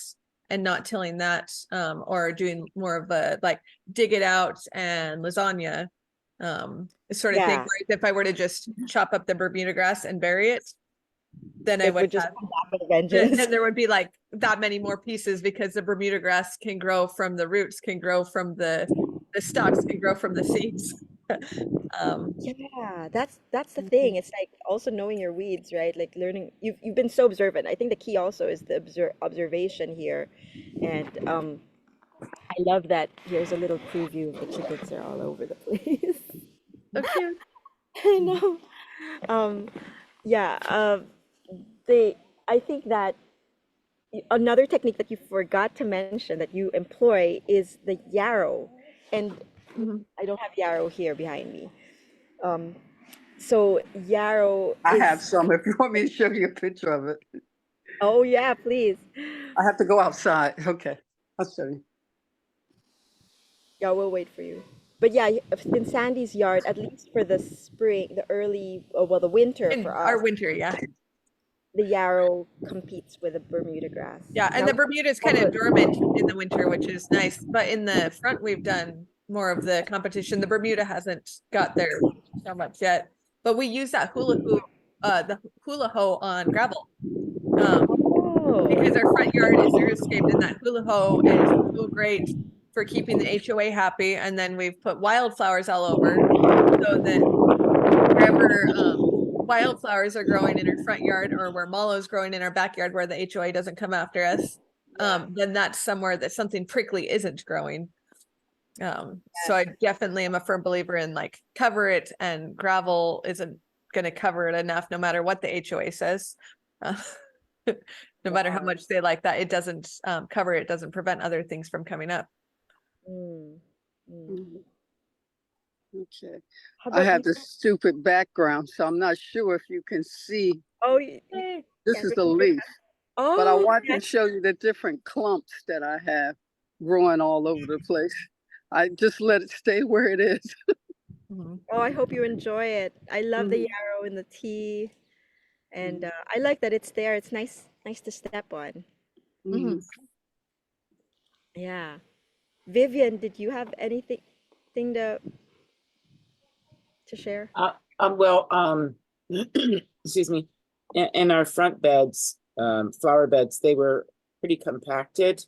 and not tilling that, or doing more of a like dig it out and lasagna sort of thing. Yeah. Whereas if I were to just chop up the Bermuda grass and bury it, then I it would would just have, come back with a then, vengeance? then there would be like that many more pieces, because the Bermuda grass can grow from the roots, can grow from the stalks, can grow from the seeds. Yeah, that's the thing. It's like also knowing your weeds, right? Like learning. You've been so observant. I think the key also is the observation here, and I love that. Here's a little preview of the chickens. They're all over the place. So cute. I know. Um, yeah. I think that another technique that you forgot to mention that you employ is the yarrow, and I don't have yarrow here behind me. So yarrow I have is, some if you want me to show you a picture of it. oh yeah, please. I have to go outside. Okay, I'll show you. Yeah, we'll wait for you. But yeah, in Sandy's yard, at least for the spring, the early, well, the winter In for our us, winter, yeah. the yarrow competes with the Bermuda grass. Yeah, and Now, the Bermuda is kind of dormant in the winter, which is nice. But in the front, we've done more of the competition. The Bermuda hasn't got there so much yet, but we use that the hula hoe on gravel. Because our front yard is xeriscaped, and that hula hoe is so great for keeping the HOA happy. And then we've put wildflowers all over, so that wherever wildflowers are growing in our front yard, or where mallows growing in our backyard where the HOA doesn't come after us, then that's somewhere that something prickly isn't growing. So I definitely am a firm believer in like cover it, and gravel isn't going to cover it enough, no matter what the HOA says. No matter how much they like that, it doesn't cover it, doesn't prevent other things from coming up. Mm, mm. Mhm. Okay. How I about have you? this stupid background, so I'm not sure if you can see. Oh, This can't is the really hear leaf, that. but I Oh, want to yes. show you the different clumps that I have growing all over the place. I just let it stay where it is. Mhm. Oh, I hope you enjoy it. I love the Mhm. yarrow and the tea, and Mhm. I like that it's there. It's nice to step on. Mhm. Yeah. Vivian, did you have anything thing to share? Well, excuse me, in our front beds, flower beds, they were pretty compacted.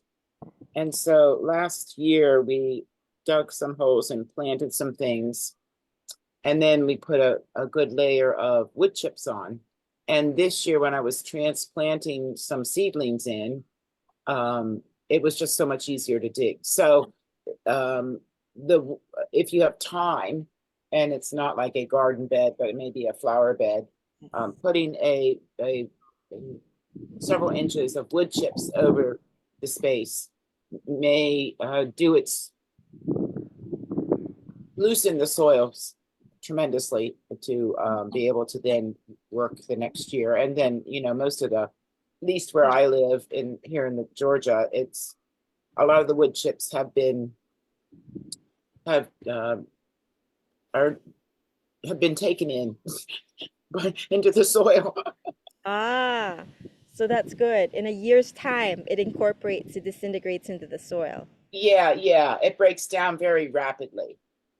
And so last year we dug some holes and planted some things. And then we put a good layer of wood chips on. And this year when I was transplanting some seedlings in, it was just so much easier to dig. So if you have time, and it's not like a garden bed, but it may be a flower bed, putting a several inches of wood chips over the space may loosen the soils tremendously to be able to then work the next year. And then, most of at least where I live here in Georgia, it's a lot of the wood chips have been taken into the soil. Ah, so that's good. In a year's time, it disintegrates into the soil. Yeah, it breaks down very rapidly.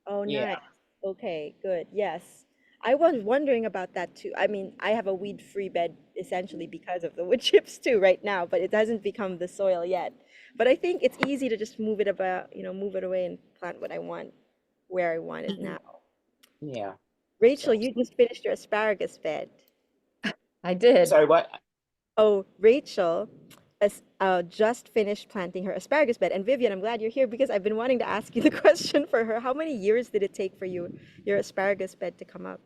Oh, Yeah. nice. Okay, good. Yes. I was wondering about that too. I mean, I have a weed-free bed essentially because of the wood chips too right now, but it hasn't become the soil yet. But I think it's easy to just move it away and plant what I want where I want it now. Yeah. Rachel, So, you just finished your asparagus bed. I did. sorry, what? Oh, Rachel just finished planting her asparagus bed. And Vivian, I'm glad you're here because I've been wanting to ask you the question for her. How many years did it take for your asparagus bed to come up?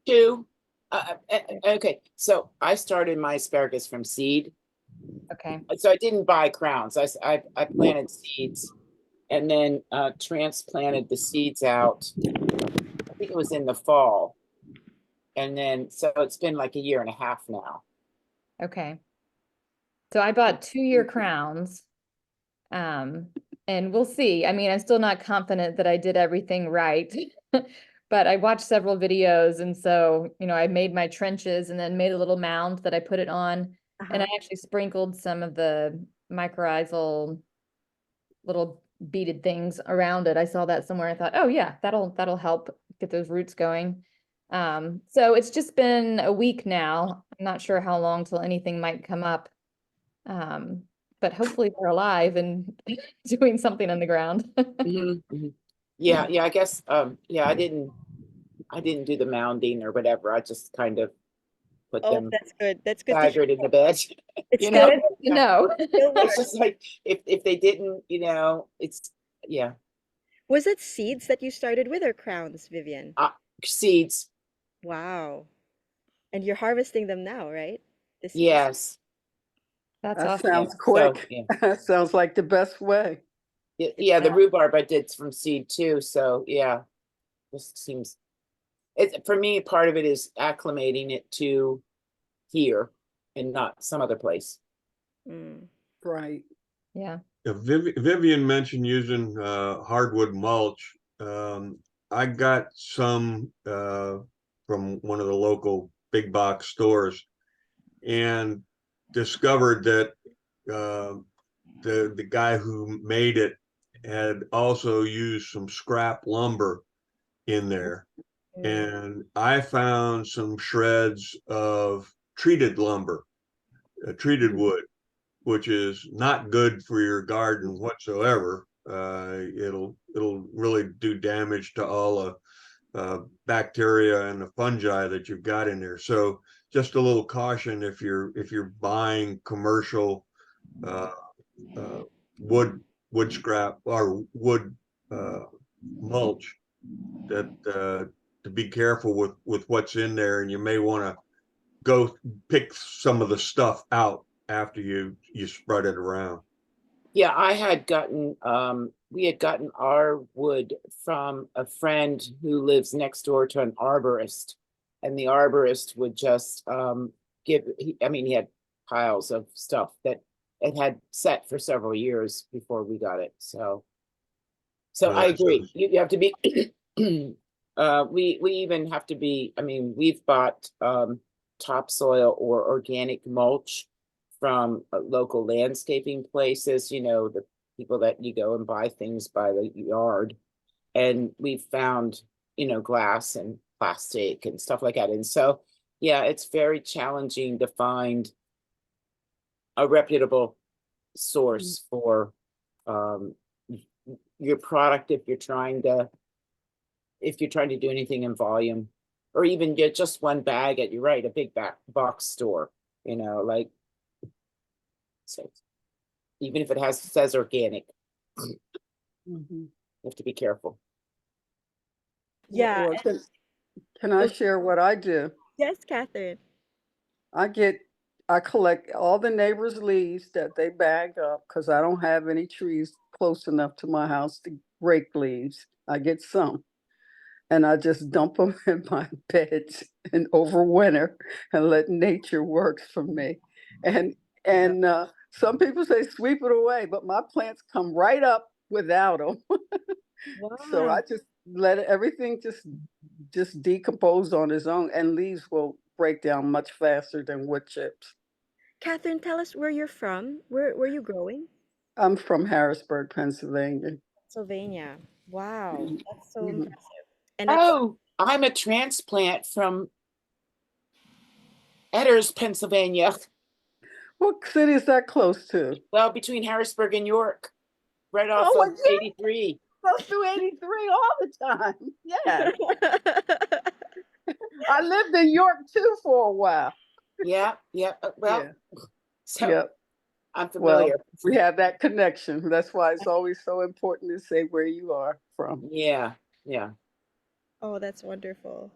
2. Okay, so I started my asparagus from seed. Okay. So I didn't buy crowns. I planted seeds and then transplanted the seeds out. I think it was in the fall. And then, so it's been like a year and a half now. Okay. So I bought 2-year crowns. And we'll see. I mean, I'm still not confident that I did everything right. But I watched several videos, and so, I made my trenches and then made a little mound that I put it on. And I actually sprinkled some of the mycorrhizal little beaded things around it. I saw that somewhere. I thought, oh yeah, that'll help get those roots going. So it's just been a week now. I'm not sure how long till anything might come up. But hopefully they're alive and doing something on the ground. Yeah, I guess yeah, I didn't do the mounding or whatever. I just kind of put Oh, them that's good. That's good to staggered in the bed. It's You good. know? Good to know. Still It's works. just like if they didn't, it's yeah. Was it seeds that you started with or crowns, Vivian? Seeds. Wow. And you're harvesting them now, right? This is Yes. That's That awesome. sounds So quick. yeah. That sounds like the best way. Yeah, the rhubarb I did from seed too. So yeah, this seems for me, part of it is acclimating it to here and not some other place. Mm. Right. Yeah. Vivian mentioned using hardwood mulch. I got some from one of the local big box stores and discovered that the guy who made it had also used some scrap lumber in there. And I found some shreds of treated lumber, treated wood, which is not good for your garden whatsoever. It'll really do damage to all the bacteria and the fungi that you've got in there. So just a little caution if you're buying commercial wood scrap or wood mulch, that to be careful with what's in there, and you may want to go pick some of the stuff out after you spread it around. Yeah, we had gotten our wood from a friend who lives next door to an arborist, and the arborist would just he had piles of stuff that it had set for several years before we got it. So Yeah, I agree. You have to be we even have to be, we've bought topsoil or organic mulch from local landscaping places, the people that you go and buy things by the yard. And we've found, glass and plastic and stuff like that. And so, yeah, it's very challenging to find a reputable source for your product if you're trying to do anything in volume, or even get just one bag at, you're right, a big box store, like, so even if it says organic, you have to be careful. Yeah. Well, can I share what I do? Yes, Catherine. I collect all the neighbors' leaves that they bag up because I don't have any trees close enough to my house to rake leaves. I get some. And I just dump them in my beds and over winter and let nature work for me. And some people say sweep it away, but my plants come right up without them. So Wow. I just let everything just decompose on its own, and leaves will break down much faster than wood chips. Catherine, tell us where you're from. Where are you growing? I'm from Harrisburg, Pennsylvania. Pennsylvania. Wow, that's so Mhm. impressive. And that's Oh, I'm a transplant from Edders, Pennsylvania. What city is that close to? Well, between Harrisburg and York, right off Oh, of 83. goes through 83 all the time. Yeah. I lived in York too for a while. Yeah, yeah. Well, Yeah. so Yep. I'm Well, familiar. we have that connection. That's why it's always so important to say where you are from. Yeah, yeah. Oh, that's wonderful.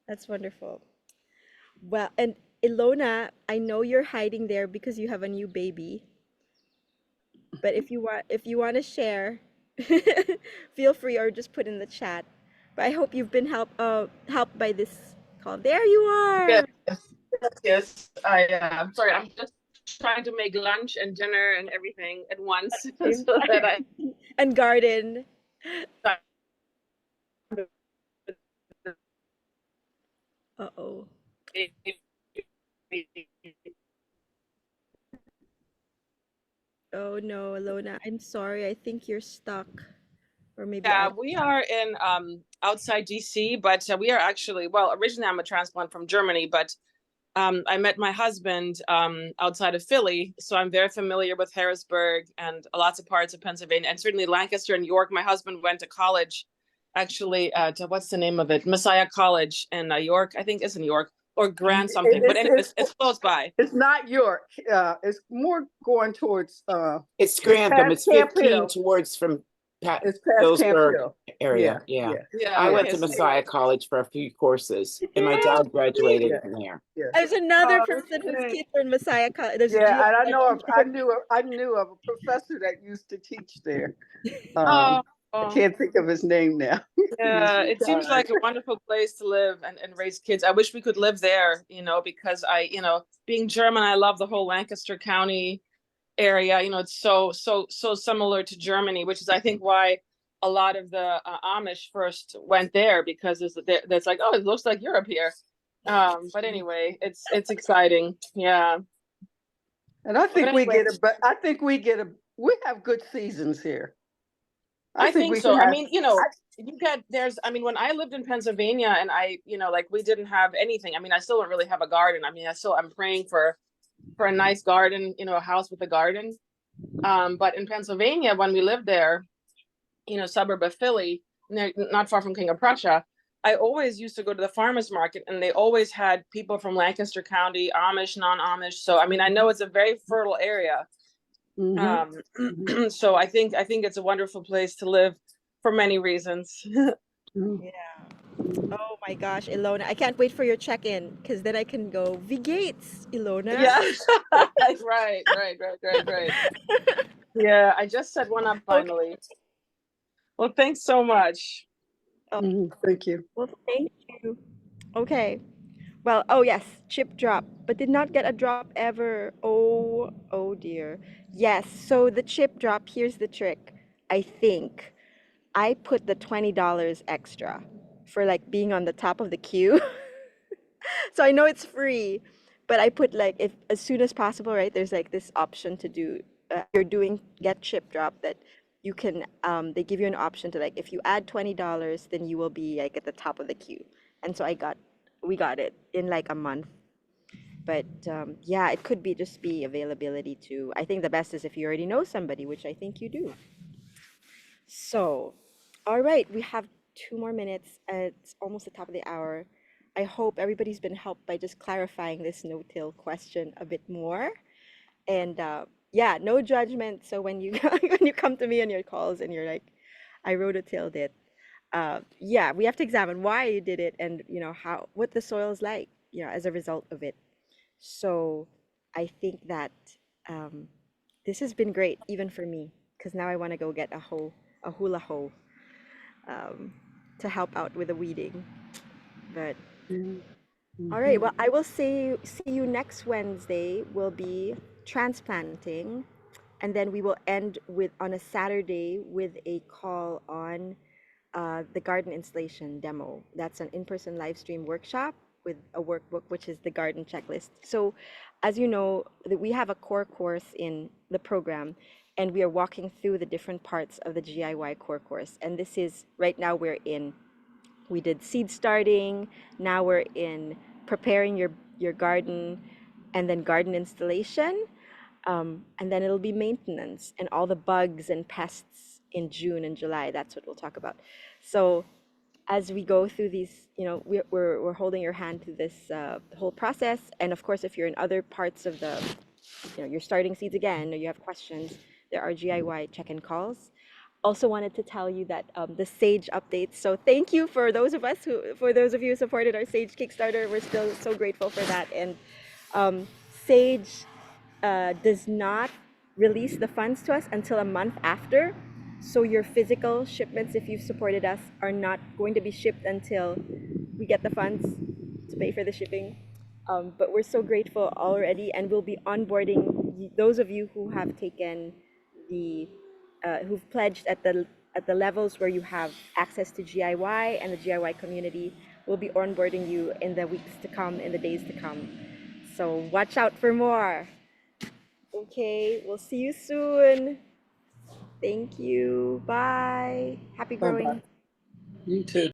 That's wonderful. Well, and Ilona, I know you're hiding there because you have a new baby. But if you want to share, feel free or just put in the chat. But I hope you've been helped by this call. There you Yes, are. yes. I'm sorry. I'm just trying to make lunch and dinner and everything at once Same so that I. and garden. Uh-oh. Oh no, Ilona, I'm sorry. I think you're stuck or maybe Yeah, out. we are in outside DC, but we are actually, well, originally I'm a transplant from Germany, but I met my husband outside of Philly, so I'm very familiar with Harrisburg and lots of parts of Pennsylvania, and certainly Lancaster and York. My husband went to college, actually, to what's the name of it? Messiah College in York, I think it's in York, or Grant something. But anyways, it's close by. It's not York. It's more going towards. It's Grantham. It's Camp 15 Hill. towards from It's past Camp Hillsburg Hill. area. Yeah. Yeah, I went okay, to so- Messiah College for a few courses, and my Yeah. dad graduated Yeah. from there. Yeah. There's another Oh, person whose okay. kids are in Messiah College. There's Yeah, and I Gio. knew of a professor that used to teach there. Oh, I can't think of his name now. yeah, He's it seems retired. like a wonderful place to live and raise kids. I wish we could live there, because being German, I love the whole Lancaster County area. It's so similar to Germany, which is I think why a lot of the Amish first went there, because that's like, oh, it looks like Europe here. But anyway, it's exciting. Yeah. And I think But we anyway, get a we have good seasons here. I think we so. can I have mean, when I lived in Pennsylvania and like we didn't have anything. I mean, I still don't really have a garden. I mean, I'm praying for a nice garden, a house with a garden. But in Pennsylvania, when we lived there, suburb of Philly, not far from King of Prussia, I always used to go to the farmers market, and they always had people from Lancaster County, Amish, non-Amish. So, I mean, I know it's a very fertile area. So I think it's a wonderful place to live for many reasons. Yeah. Oh my gosh, Ilona. I can't wait for your check-in because then I can go V Gates, Ilona. Yeah. Right. Yeah, I just set one up finally. Well, thanks so much. Thank you. Well, thank you. Okay. Well, oh yes, chip drop, but did not get a drop ever. Oh dear. Yes, so the chip drop, here's the trick. I think I put the $20 extra for like being on the top of the queue. So I know it's free, but I put like if as soon as possible, right? There's like this option to do you're doing get chip drop that you can they give you an option to like if you add $20, then you will be like at the top of the queue. And so we got it in like a month. But yeah, it could be just be availability too. I think the best is if you already know somebody, which I think you do. So, all right, we have 2 more minutes. It's almost the top of the hour. I hope everybody's been helped by just clarifying this no-till question a bit more. And yeah, no judgment. So when you when you come to me on your calls and you're like, I rototilled it. Yeah, we have to examine why you did it and how what the soil is like, as a result of it. So I think that this has been great, even for me, because now I want to go get a hula hoe, um, to help out with the weeding. But all right, well, I will see you next Wednesday. We'll be transplanting, and then we will end with on a Saturday with a call on the garden installation demo. That's an in-person live stream workshop with a workbook, which is the garden checklist. So, as you know, we have a core course in the program, and we are walking through the different parts of the GIY core course. And this is right now we did seed starting. Now we're in preparing your garden, and then garden installation, and then it'll be maintenance and all the bugs and pests in June and July. That's what we'll talk about. So as we go through these, we're holding your hand through this whole process. And of course, if you're in other parts of the, you're starting seeds again, or you have questions, there are GIY check-in calls. Also wanted to tell you that the Sage updates. So thank you for those of you who supported our Sage Kickstarter. We're still so grateful for that. And Sage does not release the funds to us until a month after. So your physical shipments, if you've supported us, are not going to be shipped until we get the funds to pay for the shipping. But we're so grateful already, and we'll be onboarding those of you who have taken who've pledged at the levels where you have access to GIY and the GIY community. We'll be onboarding you in the weeks to come, in the days to come. So watch out for more. Okay, we'll see you soon. Thank you. Bye. Happy Bye-bye. growing. You too.